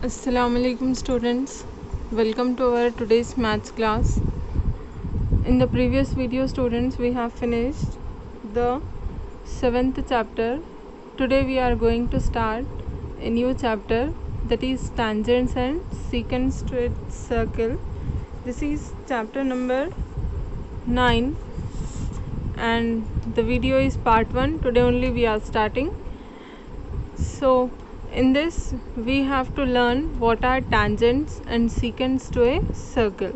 Assalamualaikum students, welcome to our today's maths class. In the previous video students, we have finished the 7th chapter. Today we are going to start a new chapter, that is tangents and secant to a circle. This is chapter number 9 and the video is part 1. Today only we are starting. So in this we have to learn what are tangents and secants to a circle.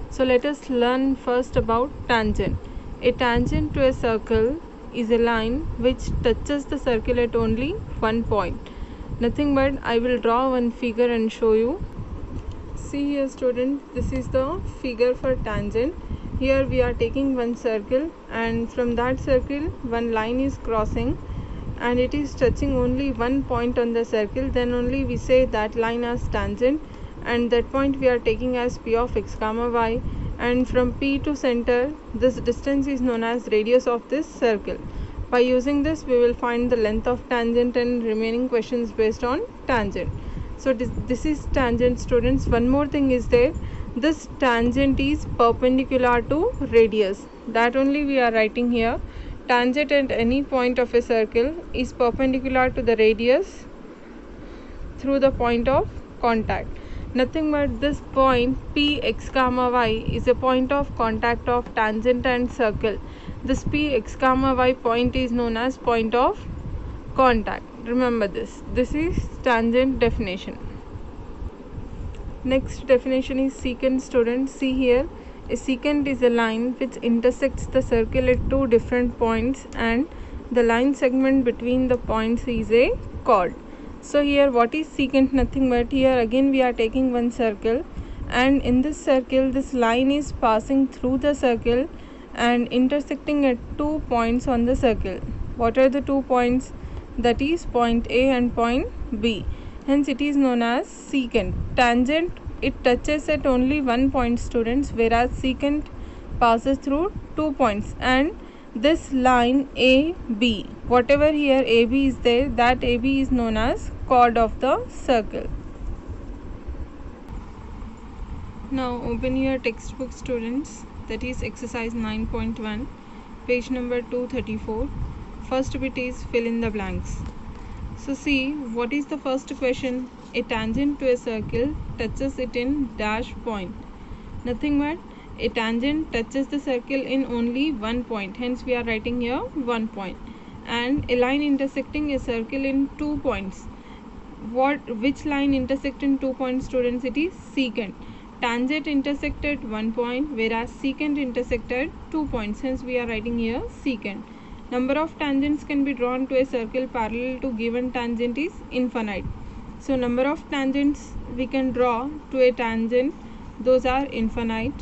So let us learn first about tangent. A tangent to a circle is a line which touches the circle at only one point. Nothing but I will draw one figure and show you. See here students, this is the figure for tangent. Here we are taking one circle and from that circle one line is crossing and it is touching only one point on the circle, then only we say that line as tangent, and that point we are taking as p of x comma y, and from p to center this distance is known as radius of this circle. By using this we will find the length of tangent and remaining questions based on tangent. So this is tangent students. One more thing is there, this tangent is perpendicular to radius, that only we are writing here. Tangent at any point of a circle is perpendicular to the radius through the point of contact. Nothing but this point p x comma y is a point of contact of tangent and circle. This p x comma y point is known as point of contact. Remember this. This is tangent definition. Next definition is secant students. See here, a secant is a line which intersects the circle at two different points and the line segment between the points is a chord. So here what is secant? Nothing but here again we are taking one circle and in this circle this line is passing through the circle and intersecting at 2 points on the circle. What are the 2 points? That is point A and point B. Hence it is known as secant. Tangent, it touches at only one point students, whereas secant passes through 2 points, and this line AB, whatever here AB is there, that AB is known as chord of the circle. Now open your textbook students, that is exercise 9.1, page number 234. First bit is fill in the blanks. So see, what is the first question? A tangent to a circle touches it in dash point. Nothing but a tangent touches the circle in only one point. Hence we are writing here 1 point. And a line intersecting a circle in 2 points. Which line intersect in 2 points students? It is secant. Tangent intersected 1 point, whereas secant intersected 2 points. Hence we are writing here secant. Number of tangents can be drawn to a circle parallel to given tangent is infinite. So number of tangents we can draw to a tangent, those are infinite.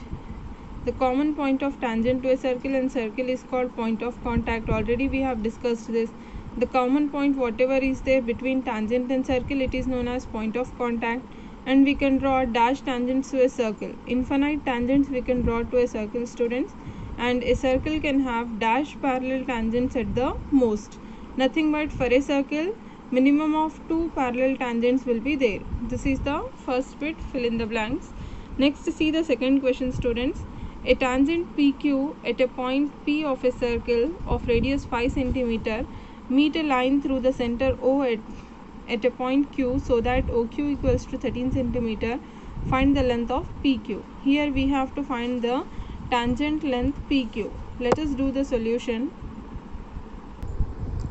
The common point of tangent to a circle and circle is called point of contact. Already we have discussed this. The common point whatever is there between tangent and circle, it is known as point of contact. And we can draw dash tangents to a circle. Infinite tangents we can draw to a circle students. And a circle can have dash parallel tangents at the most. Nothing but for a circle minimum of 2 parallel tangents will be there. This is the first bit, fill in the blanks. Next see the second question students. A tangent PQ at a point P of a circle of radius 5 cm meet a line through the center O at a point Q so that OQ equals to 13 cm. Find the length of PQ. Here we have to find the tangent length PQ. Let us do the solution.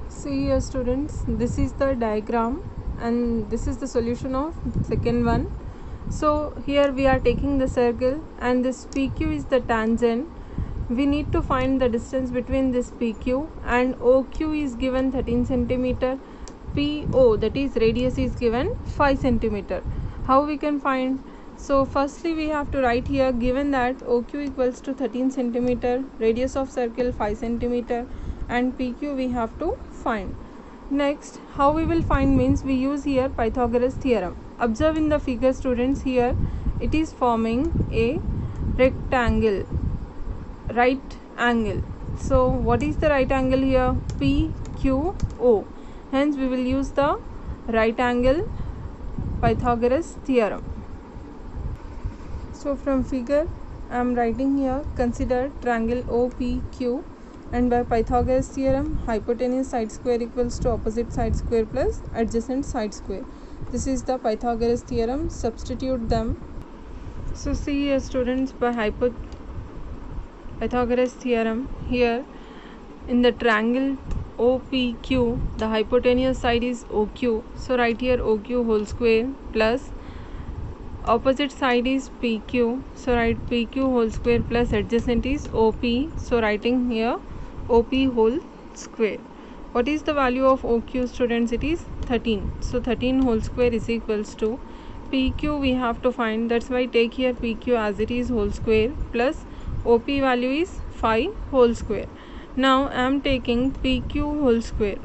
See here students, this is the diagram and this is the solution of second one. So here we are taking the circle and this PQ is the tangent. We need to find the distance between this PQ and OQ is given 13 cm. PO, that is radius, is given 5 cm. How we can find? So firstly we have to write here, given that OQ equals to 13 cm, radius of circle 5 cm and PQ we have to find. Next, how we will find means we use here Pythagoras theorem. Observe in the figure students, here it is forming a rectangle, right angle. So what is the right angle here? PQO. Hence we will use the right angle Pythagoras theorem. So from figure I am writing here, consider triangle OPQ, and by Pythagoras theorem hypotenuse side square equals to opposite side square plus adjacent side square. This is the Pythagoras theorem. Substitute them. So see here students, by Pythagoras theorem, here in the triangle OPQ the hypotenuse side is OQ, so write here OQ whole square plus opposite side is PQ, so write PQ whole square plus adjacent is OP, so writing here OP whole square. What is the value of OQ students? It is 13, so 13 whole square is equals to PQ we have to find, that's why take here PQ as it is whole square plus OP value is 5 whole square. Now I am taking PQ whole square,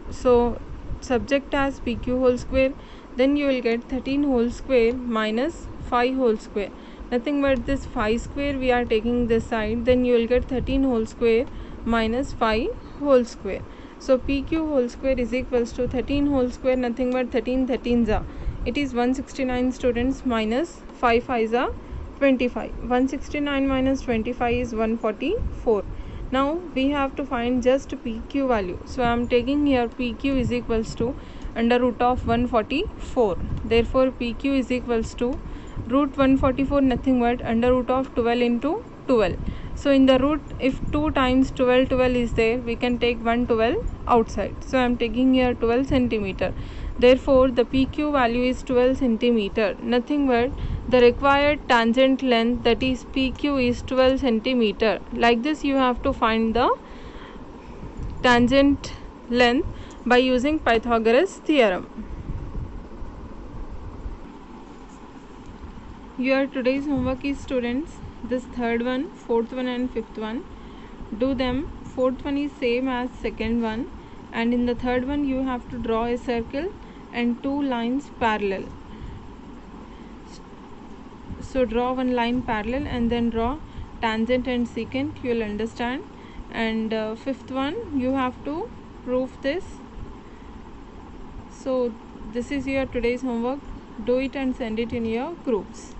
so subject as PQ whole square, then you will get 13 whole square minus 5 whole square, nothing but this 5 square we are taking this side, then you will get 13 whole square minus 5 whole square. So PQ whole square is equals to 13 whole square, nothing but 13 13s are, it is 169 students, minus 5 5s are 25. 169 minus 25 is 144. Now we have to find just PQ value, so I am taking here PQ is equals to under root of 144. Therefore PQ is equals to root 144, nothing but under root of 12 into 12. So in the root, if 2 times 12 12 is there, we can take 112 outside, so I am taking here 12 centimeter. Therefore the PQ value is 12 centimeter, nothing but the required tangent length, that is PQ, is 12 centimeter. Like this you have to find the tangent length by using Pythagoras theorem. Your today's homework is students, this third one, fourth one and fifth one, do them. Fourth one is same as second one, and in the third one you have to draw a circle and 2 lines parallel. So draw one line parallel and then draw tangent and secant, you will understand. And fifth one you have to prove this. So this is your today's homework, do it and send it in your groups.